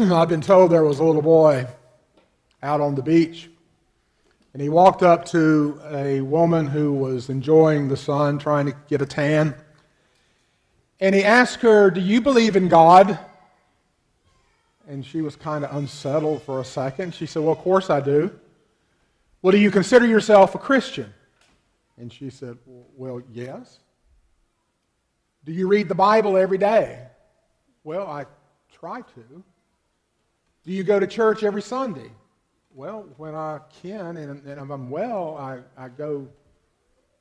I've been told there was a little boy out on the beach, and he walked up to a woman who was enjoying the sun, trying to get a tan, and he asked her, "Do you believe in God?" And she was kind of unsettled for a second. She said, "Well, of course I do." "Well, do you consider yourself a Christian?" And she said, "Well, yes." "Do you read the Bible every day?" "Well, I try to." "Do you go to church every Sunday?" "Well, when I can and if I'm well, I go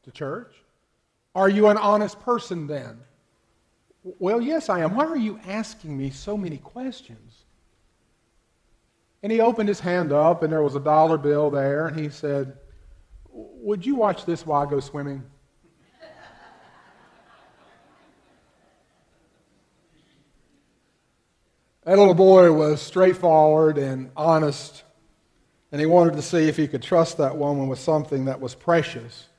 to church." "Are you an honest person then?" "Well, yes, I am." "Why are you asking me so many questions?" And he opened his hand up, and there was a dollar bill there, and he said, "Would you watch this while I go swimming?" That little boy was straightforward and honest, and he wanted to see if he could trust that woman with something that was precious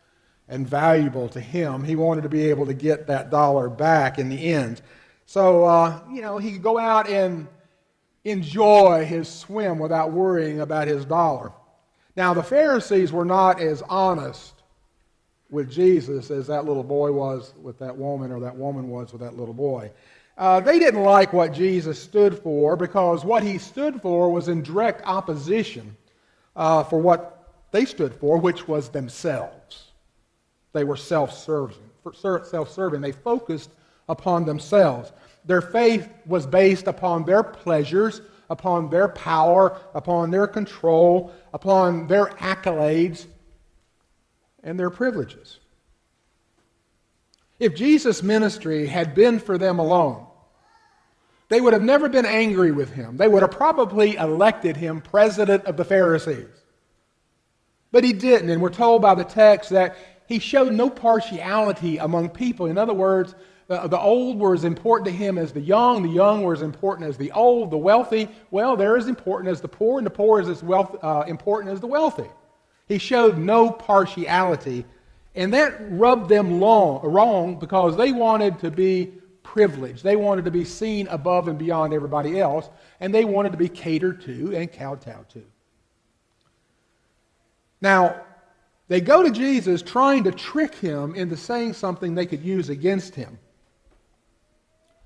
and valuable to him. He wanted to be able to get that dollar back in the end. So, he could go out and enjoy his swim without worrying about his dollar. Now, the Pharisees were not as honest with Jesus as that little boy was with that woman, or that woman was with that little boy. They didn't like what Jesus stood for, because what he stood for was in direct opposition for what they stood for, which was themselves. They were self-serving. They focused upon themselves. Their faith was based upon their pleasures, upon their power, upon their control, upon their accolades, and their privileges. If Jesus' ministry had been for them alone, they would have never been angry with him. They would have probably elected him president of the Pharisees. But he didn't, and we're told by the text that he showed no partiality among people. In other words, the old were as important to him as the young were as important as the old, the wealthy, well, they're as important as the poor, and the poor is as important as the wealthy. He showed no partiality, and that rubbed them wrong because they wanted to be privileged. They wanted to be seen above and beyond everybody else, and they wanted to be catered to and kowtowed to. Now, they go to Jesus trying to trick him into saying something they could use against him.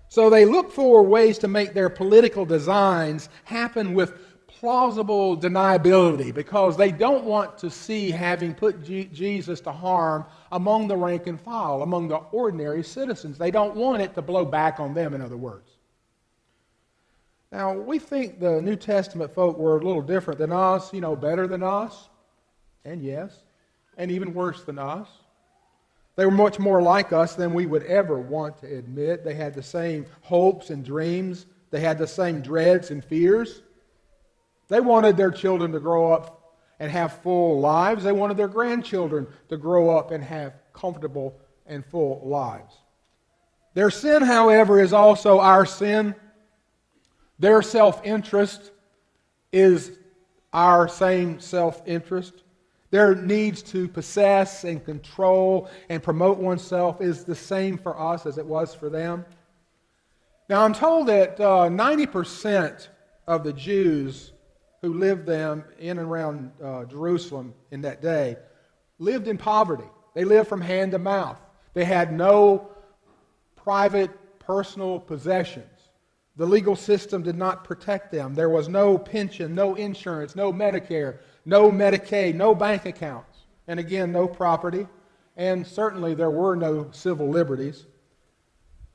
So they look for ways to make their political designs happen with plausible deniability, because they don't want to see having put Jesus to harm among the rank and file, among the ordinary citizens. They don't want it to blow back on them, in other words. Now, we think the New Testament folk were a little different than us, better than us, and yes, and even worse than us. They were much more like us than we would ever want to admit. They had the same hopes and dreams. They had the same dreads and fears. They wanted their children to grow up and have full lives. They wanted their grandchildren to grow up and have comfortable and full lives. Their sin, however, is also our sin. Their self-interest is our same self-interest. Their needs to possess and control and promote oneself is the same for us as it was for them. Now, I'm told that 90% of the Jews who lived in and around Jerusalem in that day lived in poverty. They lived from hand to mouth. They had no private, personal possessions. The legal system did not protect them. There was no pension, no insurance, no Medicare, no Medicaid, no bank accounts, and again, no property. And certainly there were no civil liberties.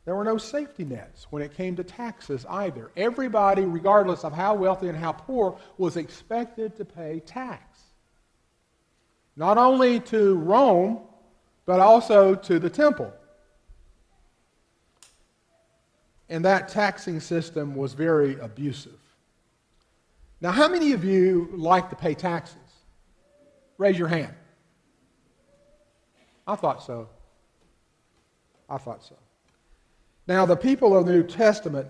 There were no safety nets when it came to taxes either. Everybody, regardless of how wealthy and how poor, was expected to pay tax. Not only to Rome, but also to the temple. And that taxing system was very abusive. Now, how many of you like to pay taxes? Raise your hand. I thought so. Now, the people of the New Testament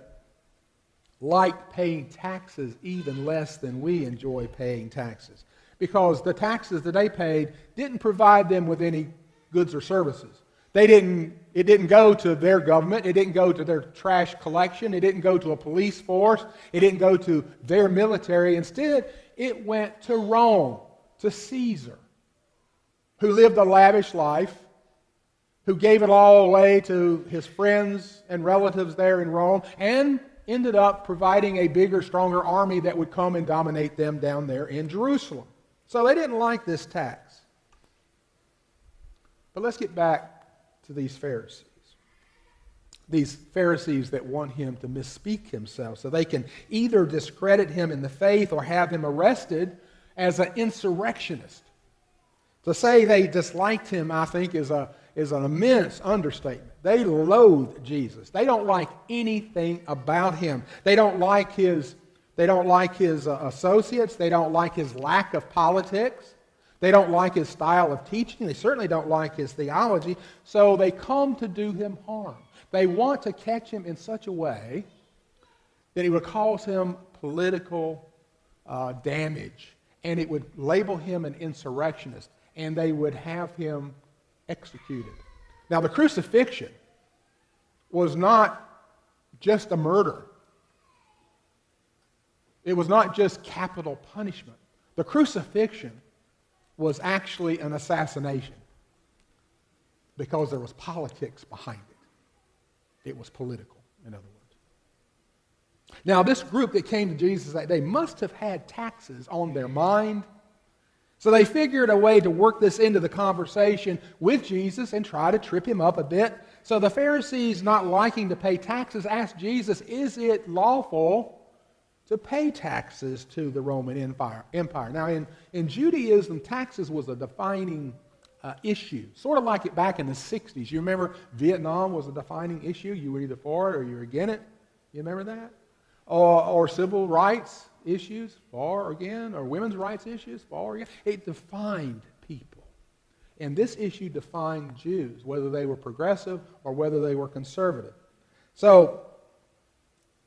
liked paying taxes even less than we enjoy paying taxes, because the taxes that they paid didn't provide them with any goods or services. It didn't go to their government. It didn't go to their trash collection. It didn't go to a police force. It didn't go to their military. Instead, it went to Rome, to Caesar, who lived a lavish life, who gave it all away to his friends and relatives there in Rome, and ended up providing a bigger, stronger army that would come and dominate them down there in Jerusalem. So they didn't like this tax. But let's get back to these Pharisees. These Pharisees that want him to misspeak himself so they can either discredit him in the faith or have him arrested as an insurrectionist. To say they disliked him, I think, is an immense understatement. They loathe Jesus. They don't like anything about him. They don't like his associates. They don't like his lack of politics. They don't like his style of teaching. They certainly don't like his theology. So they come to do him harm. They want to catch him in such a way that it would cause him political damage, and it would label him an insurrectionist, and they would have him executed. Now, the crucifixion was not just a murder. It was not just capital punishment. The crucifixion was actually an assassination because there was politics behind it. It was political, in other words. Now, this group that came to Jesus that day must have had taxes on their mind. So they figured a way to work this into the conversation with Jesus and try to trip him up a bit. So the Pharisees, not liking to pay taxes, asked Jesus, is it lawful to pay taxes to the Roman Empire? Now, in Judaism, taxes was a defining issue, sort of like it back in the 60s. You remember Vietnam was a defining issue? You were either for it or you were against it. You remember that? Or civil rights issues, for or again, or women's rights issues, for or again. It defined people. And this issue defined Jews, whether they were progressive or whether they were conservative. So,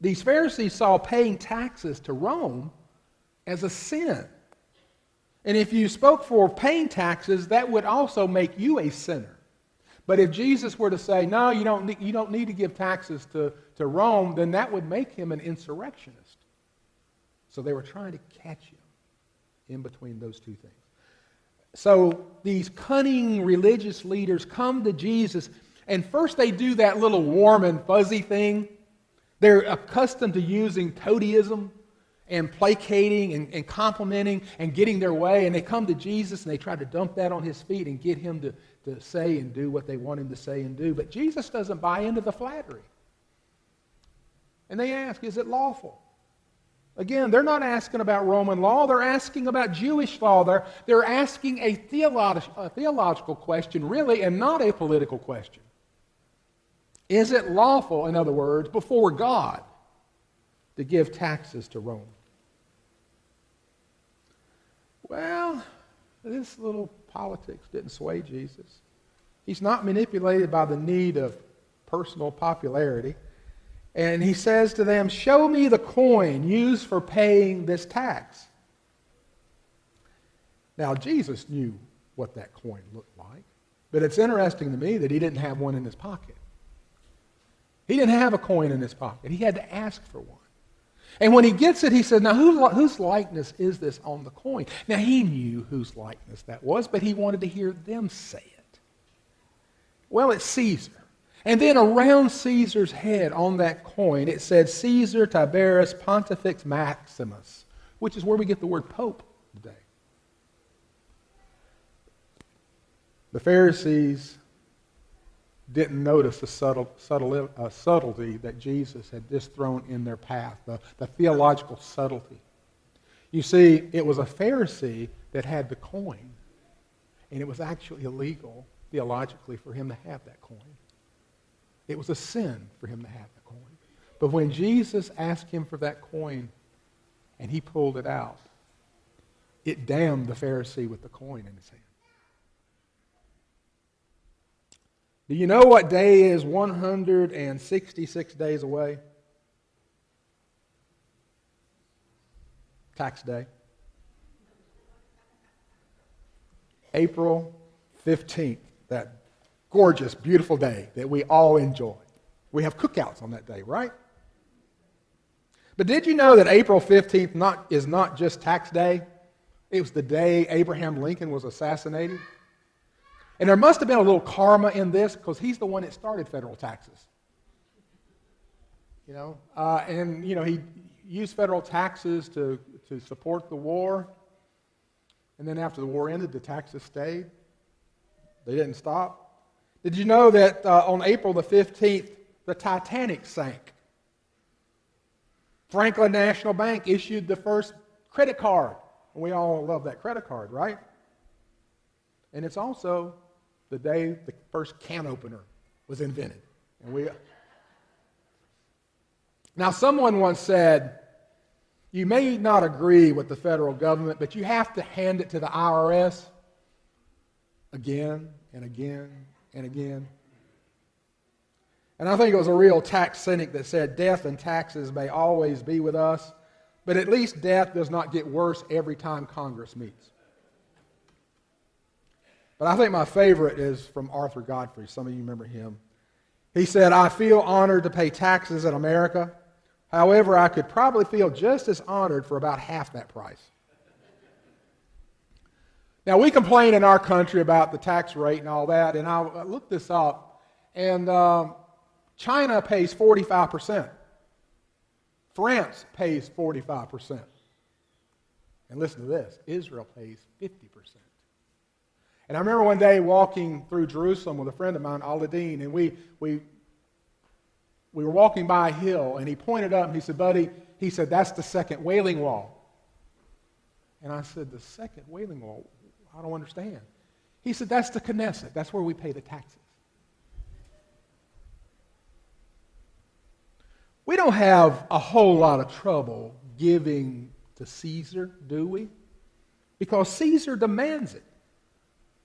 these Pharisees saw paying taxes to Rome as a sin. And if you spoke for paying taxes, that would also make you a sinner. But if Jesus were to say, no, you don't need to give taxes to Rome, then that would make him an insurrectionist. So they were trying to catch him in between those two things. So these cunning religious leaders come to Jesus, and first they do that little warm and fuzzy thing. They're accustomed to using toadyism and placating and complimenting and getting their way, and they come to Jesus and they try to dump that on his feet and get him to say and do what they want him to say and do. But Jesus doesn't buy into the flattery. And they ask, is it lawful? Again, they're not asking about Roman law. They're asking about Jewish law. They're asking a theological question, really, and not a political question. Is it lawful, in other words, before God, to give taxes to Rome? Well, this little politics didn't sway Jesus. He's not manipulated by the need of personal popularity. And he says to them, show me the coin used for paying this tax. Now, Jesus knew what that coin looked like. But it's interesting to me that he didn't have one in his pocket. He didn't have a coin in his pocket. He had to ask for one. And when he gets it, he said, now whose likeness is this on the coin? Now, he knew whose likeness that was, but he wanted to hear them say it. Well, it's Caesar. And then around Caesar's head on that coin, it said Caesar Tiberius Pontifex Maximus, which is where we get the word pope today. The Pharisees didn't notice the subtlety that Jesus had just thrown in their path, the theological subtlety. You see, it was a Pharisee that had the coin, and it was actually illegal theologically for him to have that coin. It was a sin for him to have the coin. But when Jesus asked him for that coin and he pulled it out, it damned the Pharisee with the coin in his hand. Do you know what day is 166 days away? Tax day. April 15th, that gorgeous, beautiful day that we all enjoy. We have cookouts on that day, right? But did you know that April 15th is not just tax day? It was the day Abraham Lincoln was assassinated. And there must have been a little karma in this because he's the one that started federal taxes. He used federal taxes to support the war. And then after the war ended, the taxes stayed. They didn't stop. Did you know that on April the 15th, the Titanic sank? Franklin National Bank issued the first credit card. We all love that credit card, right? And it's also the day the first can opener was invented. Now, someone once said, you may not agree with the federal government, but you have to hand it to the IRS again and again and again. And I think it was a real tax cynic that said death and taxes may always be with us, but at least death does not get worse every time Congress meets. But I think my favorite is from Arthur Godfrey. Some of you remember him. He said, I feel honored to pay taxes in America. However, I could probably feel just as honored for about half that price. Now, we complain in our country about the tax rate and all that, and I looked this up, and China pays 45%. France pays 45%. And listen to this, Israel pays 50%. And I remember one day walking through Jerusalem with a friend of mine, Al-Adin, and we were walking by a hill, and he pointed up, and he said, buddy, he said, that's the second Wailing Wall. And I said, the second Wailing Wall? I don't understand. He said, that's the Knesset. That's where we pay the taxes. We don't have a whole lot of trouble giving to Caesar, do we? Because Caesar demands it.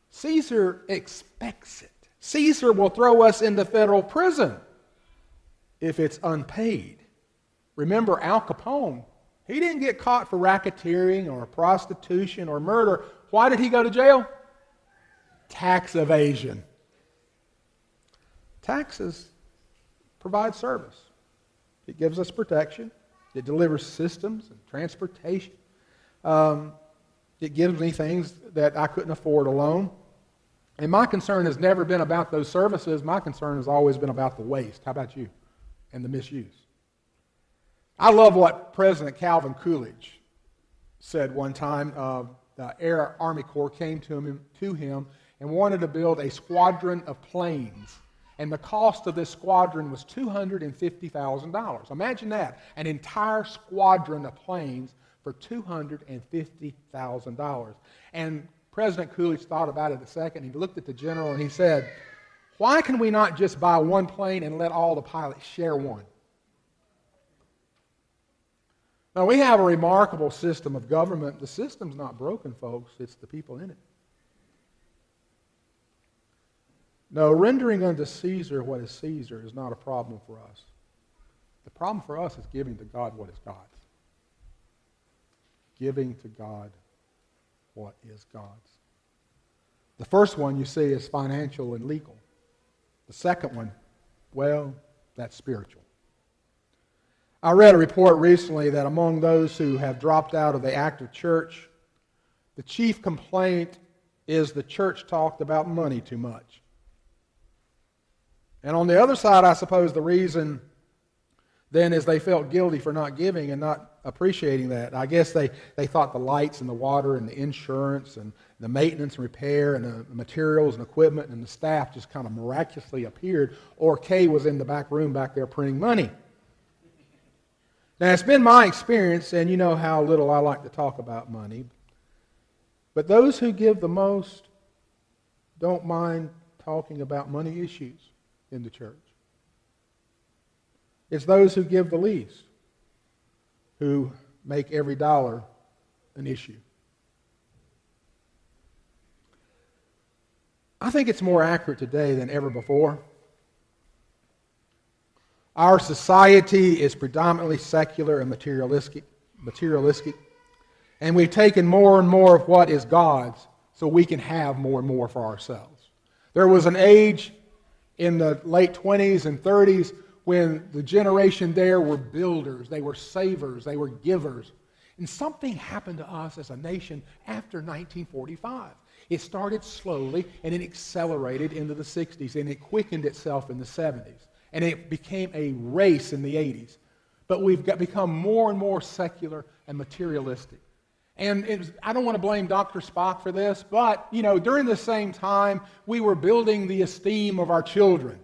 Caesar expects it. Caesar will throw us into federal prison if it's unpaid. Remember Al Capone? He didn't get caught for racketeering or prostitution or murder. Why did he go to jail? Tax evasion. Taxes provide service. It gives us protection. It delivers systems and transportation. It gives me things that I couldn't afford alone. And my concern has never been about those services. My concern has always been about the waste. How about you? And the misuse. I love what President Calvin Coolidge said one time. The Air Army Corps came to him and wanted to build a squadron of planes. And the cost of this squadron was $250,000. Imagine that, an entire squadron of planes for $250,000. And President Coolidge thought about it a second. He looked at the general and he said, why can we not just buy one plane and let all the pilots share one? Now, we have a remarkable system of government. The system's not broken, folks. It's the people in it. No, rendering unto Caesar what is Caesar is not a problem for us. The problem for us is giving to God what is God's. Giving to God what is God's. The first one you see is financial and legal. The second one, well, that's spiritual. I read a report recently that among those who have dropped out of the active church, the chief complaint is the church talked about money too much. And on the other side, I suppose the reason then is they felt guilty for not giving and not appreciating that. I guess they thought the lights and the water and the insurance and the maintenance and repair and the materials and equipment and the staff just kind of miraculously appeared, or Kay was in the back room back there printing money. Now, it's been my experience, and you know how little I like to talk about money, but those who give the most don't mind talking about money issues in the church. It's those who give the least who make every dollar an issue. I think it's more accurate today than ever before. Our society is predominantly secular and materialistic, and we've taken more and more of what is God's so we can have more and more for ourselves. There was an age in the late 20s and 30s when the generation there were builders, they were savers, they were givers. And something happened to us as a nation after 1945. It started slowly, and it accelerated into the 60s, and it quickened itself in the 70s. And it became a race in the 80s. But we've become more and more secular and materialistic. And I don't want to blame Dr. Spock for this, but, during the same time, we were building the esteem of our children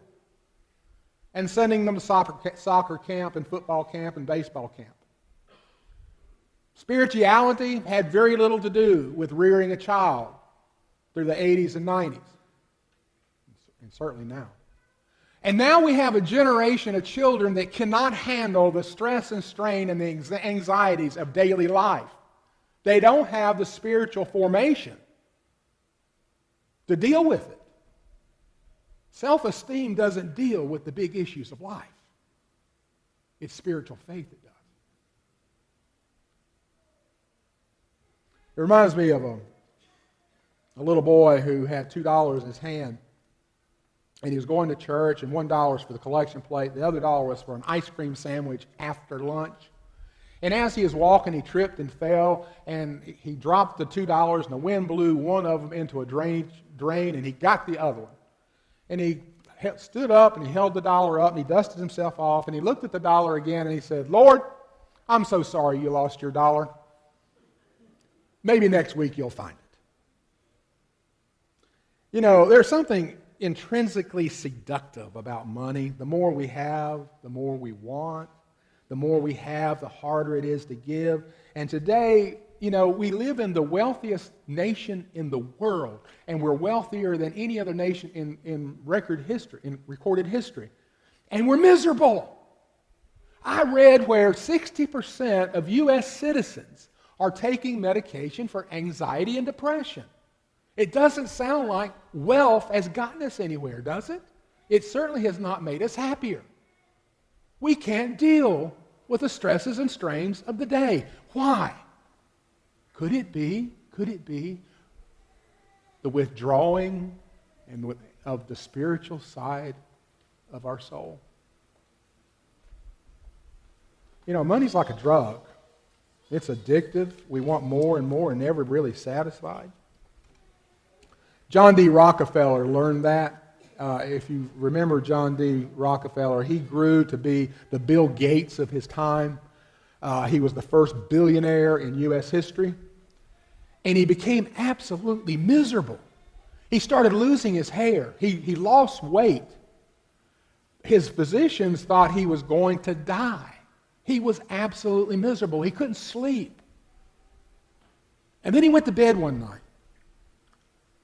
and sending them to soccer camp and football camp and baseball camp. Spirituality had very little to do with rearing a child through the 80s and 90s, and certainly now. And now we have a generation of children that cannot handle the stress and strain and the anxieties of daily life. They don't have the spiritual formation to deal with it. Self-esteem doesn't deal with the big issues of life. It's spiritual faith that does. It reminds me of a little boy who had $2 in his hand, and he was going to church, and $1 was for the collection plate, the other $1 was for an ice cream sandwich after lunch. And as he was walking, he tripped and fell, and he dropped the $2, and the wind blew one of them into a drain, and he got the other one. And he stood up, and he held the $1 up, and he dusted himself off, and he looked at the $1 again, and he said, "Lord, I'm so sorry you lost your $1. Maybe next week you'll find it." There's something intrinsically seductive about money. The more we have, the more we want. The more we have, the harder it is to give. And today, we live in the wealthiest nation in the world, and we're wealthier than any other nation in recorded history. And we're miserable. I read where 60% of U.S. citizens are taking medication for anxiety and depression. It doesn't sound like wealth has gotten us anywhere, does it? It certainly has not made us happier. We can't deal with the stresses and strains of the day. Why? Could it be the withdrawing of the spiritual side of our soul? Money's like a drug. It's addictive. We want more and more and never really satisfied. John D. Rockefeller learned that. If you remember John D. Rockefeller, he grew to be the Bill Gates of his time. He was the first billionaire in U.S. history. And he became absolutely miserable. He started losing his hair. He lost weight. His physicians thought he was going to die. He was absolutely miserable. He couldn't sleep. And then he went to bed one night.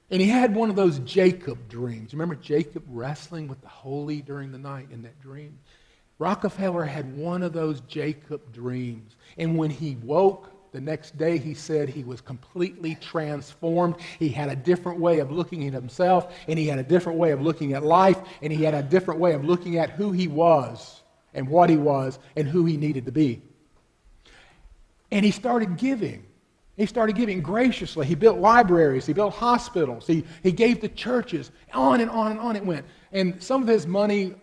And he had one of those Jacob dreams. Remember Jacob wrestling with the holy during the night in that dream? Rockefeller had one of those Jacob dreams. And when he woke the next day, he said he was completely transformed. He had a different way of looking at himself, and he had a different way of looking at life, and he had a different way of looking at who he was and what he was and who he needed to be. And he started giving. He started giving graciously. He built libraries. He built hospitals. He gave to churches. On and on and on it went. And some of his money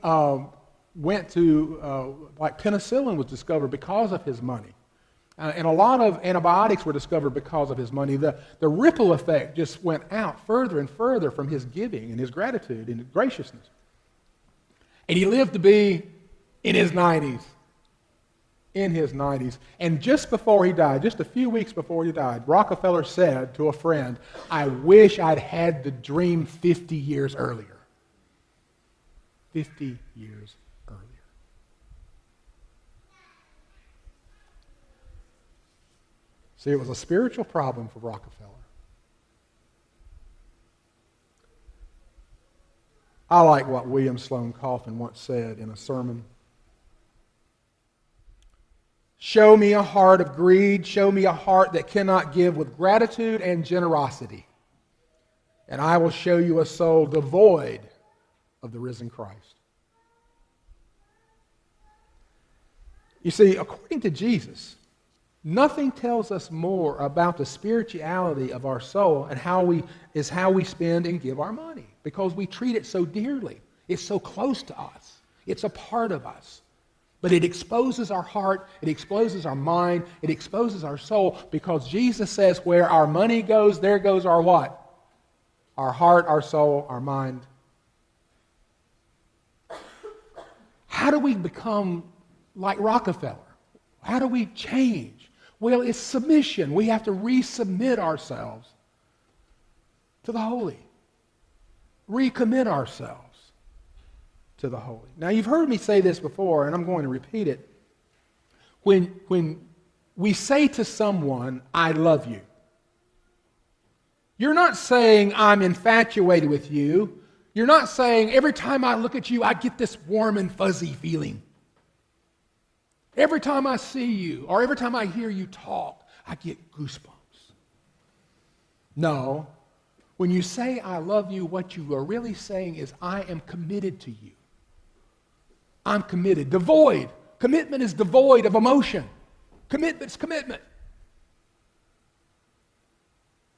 went to, like penicillin was discovered because of his money. And a lot of antibiotics were discovered because of his money. The ripple effect just went out further and further from his giving and his gratitude and his graciousness. And he lived to be in his 90s. And just before he died, just a few weeks before he died, Rockefeller said to a friend, "I wish I'd had the dream 50 years earlier." 50 years earlier. See, it was a spiritual problem for Rockefeller. I like what William Sloane Coffin once said in a sermon. "Show me a heart of greed. Show me a heart that cannot give with gratitude and generosity. And I will show you a soul devoid of the risen Christ." You see, according to Jesus, Nothing tells us more about the spirituality of our soul and how we spend and give our money, because we treat it so dearly. It's so close to us. It's a part of us. But it exposes our heart, it exposes our mind, it exposes our soul, because Jesus says where our money goes, there goes our what? Our heart, our soul, our mind. How do we become like Rockefeller? How do we change? Well, it's submission. We have to resubmit ourselves to the holy. Recommit ourselves to the holy. Now, you've heard me say this before, and I'm going to repeat it. When we say to someone, I love you, you're not saying, I'm infatuated with you. You're not saying, every time I look at you, I get this warm and fuzzy feeling. Every time I see you, or every time I hear you talk, I get goosebumps. No. When you say, I love you, what you are really saying is, I am committed to you. I'm committed. Devoid. Commitment is devoid of emotion. Commitment's commitment.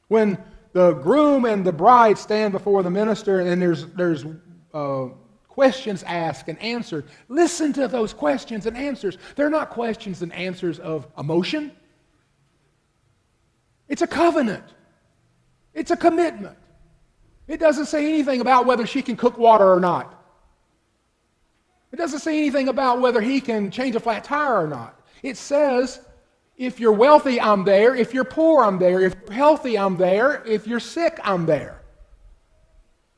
When the groom and the bride stand before the minister and there's questions asked and answered, listen to those questions and answers. They're not questions and answers of emotion. It's a covenant. It's a commitment. It doesn't say anything about whether she can cook water or not. It doesn't say anything about whether he can change a flat tire or not. It says, if you're wealthy, I'm there. If you're poor, I'm there. If you're healthy, I'm there. If you're sick, I'm there.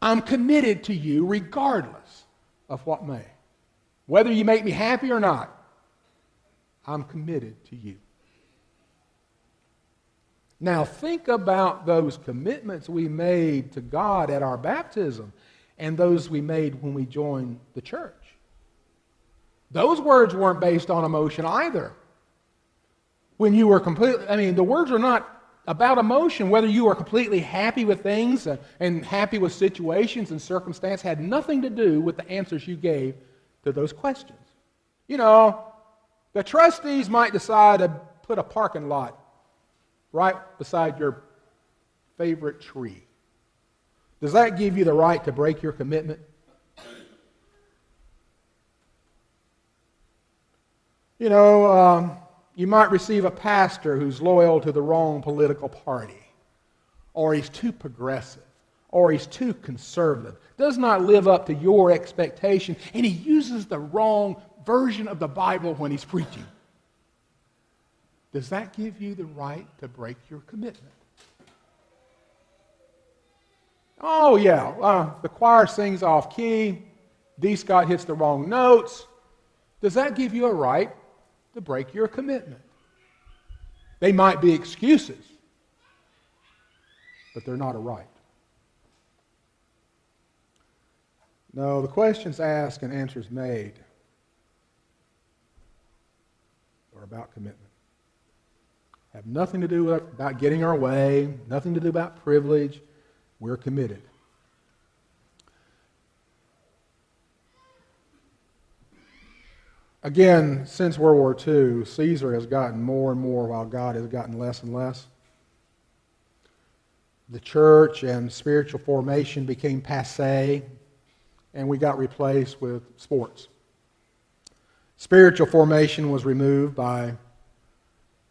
I'm committed to you regardless of what may. Whether you make me happy or not, I'm committed to you. Now think about those commitments we made to God at our baptism and those we made when we joined the church. Those words weren't based on emotion either. When you were the words are not about emotion. Whether you were completely happy with things and happy with situations and circumstance had nothing to do with the answers you gave to those questions. You know, the trustees might decide to put a parking lot right beside your favorite tree. Does that give you the right to break your commitment? You know, you might receive a pastor who's loyal to the wrong political party, or he's too progressive, or he's too conservative, does not live up to your expectation, and he uses the wrong version of the Bible when he's preaching. Does that give you the right to break your commitment? Oh, yeah, the choir sings off key, D. Scott hits the wrong notes. Does that give you a right to break your commitment? They might be excuses, but they're not a right. No, the questions asked and answers made are about commitment. Have nothing to do about getting our way, nothing to do about privilege. We're committed. Again, since World War II, Caesar has gotten more and more while God has gotten less and less. The church and spiritual formation became passé, and we got replaced with sports. Spiritual formation was removed by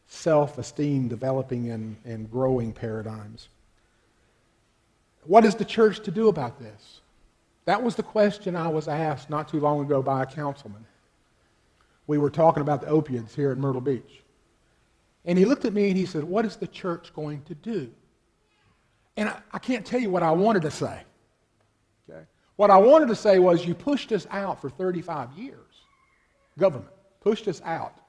self-esteem developing and growing paradigms. What is the church to do about this? That was the question I was asked not too long ago by a councilman. We were talking about the opiates here at Myrtle Beach. And he looked at me and he said, what is the church going to do? And I can't tell you what I wanted to say. Okay? What I wanted to say was, you pushed us out for 35 years. Government pushed us out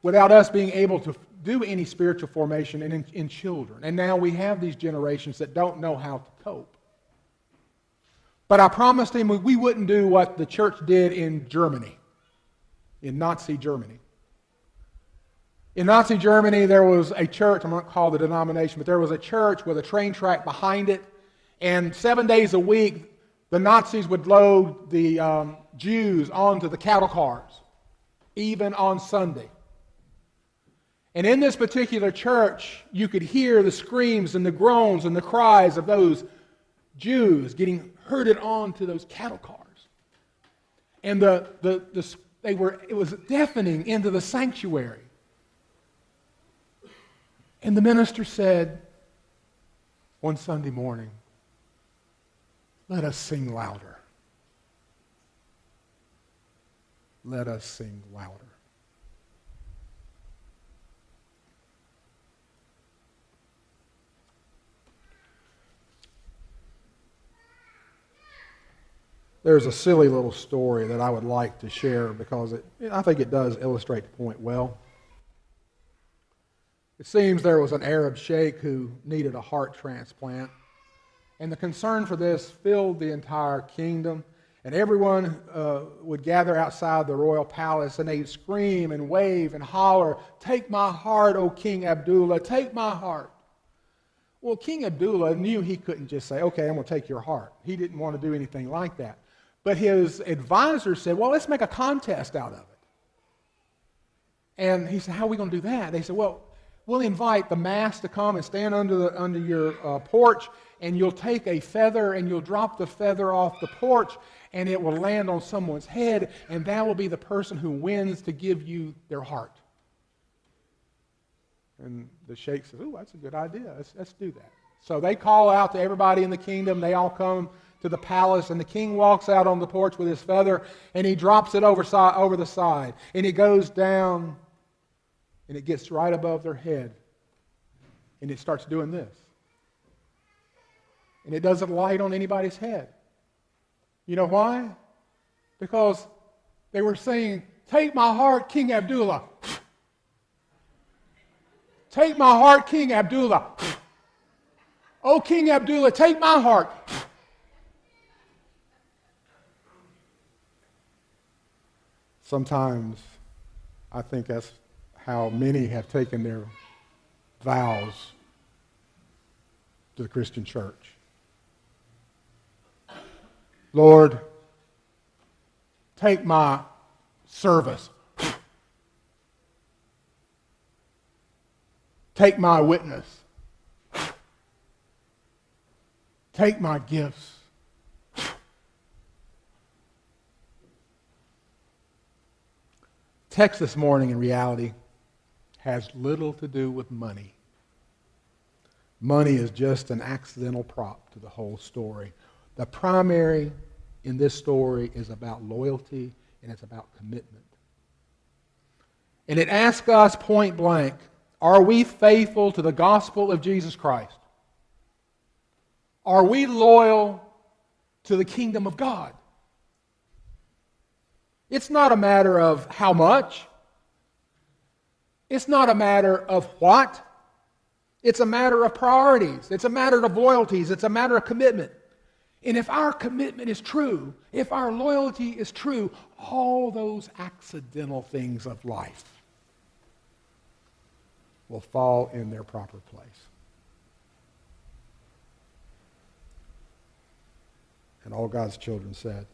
without us being able to do any spiritual formation in children. And now we have these generations that don't know how to cope. But I promised him we wouldn't do what the church did in Germany, in Nazi Germany. In Nazi Germany, there was a church, I'm not going to call the denomination, but there was a church with a train track behind it, and 7 days a week, the Nazis would load the Jews onto the cattle cars, even on Sunday. And in this particular church, you could hear the screams and the groans and the cries of those Jews getting herded onto those cattle cars. And it was deafening into the sanctuary. And the minister said one Sunday morning, "Let us sing louder. Let us sing louder." There's a silly little story that I would like to share because I think it does illustrate the point well. It seems there was an Arab sheikh who needed a heart transplant, and the concern for this filled the entire kingdom, and everyone would gather outside the royal palace, and they'd scream and wave and holler, "Take my heart, O King Abdullah, take my heart." Well, King Abdullah knew he couldn't just say, "Okay, I'm going to take your heart." He didn't want to do anything like that. But his advisor said, "Well, let's make a contest out of it." And he said, "How are we going to do that?" They said, "Well, we'll invite the mass to come and stand under your porch, and you'll take a feather and you'll drop the feather off the porch, and it will land on someone's head, and that will be the person who wins to give you their heart." And the sheikh says, "Oh, that's a good idea. Let's do that." So they call out to everybody in the kingdom. They all come to the palace, and the king walks out on the porch with his feather, and he drops it over the side, and it goes down, and it gets right above their head, and it starts doing this. And it doesn't light on anybody's head. You know why? Because they were saying, "Take my heart, King Abdullah. Take my heart, King Abdullah. Oh, King Abdullah, take my heart." Sometimes I think that's how many have taken their vows to the Christian church. "Lord, take my service. Take my witness. Take my gifts. Text this morning, in reality, has little to do with money. Money is just an accidental prop to the whole story. The primary in this story is about loyalty, and it's about commitment. And it asks us point blank, are we faithful to the gospel of Jesus Christ? Are we loyal to the kingdom of God? It's not a matter of how much. It's not a matter of what. It's a matter of priorities. It's a matter of loyalties. It's a matter of commitment. And if our commitment is true, if our loyalty is true, all those accidental things of life will fall in their proper place. And all God's children said,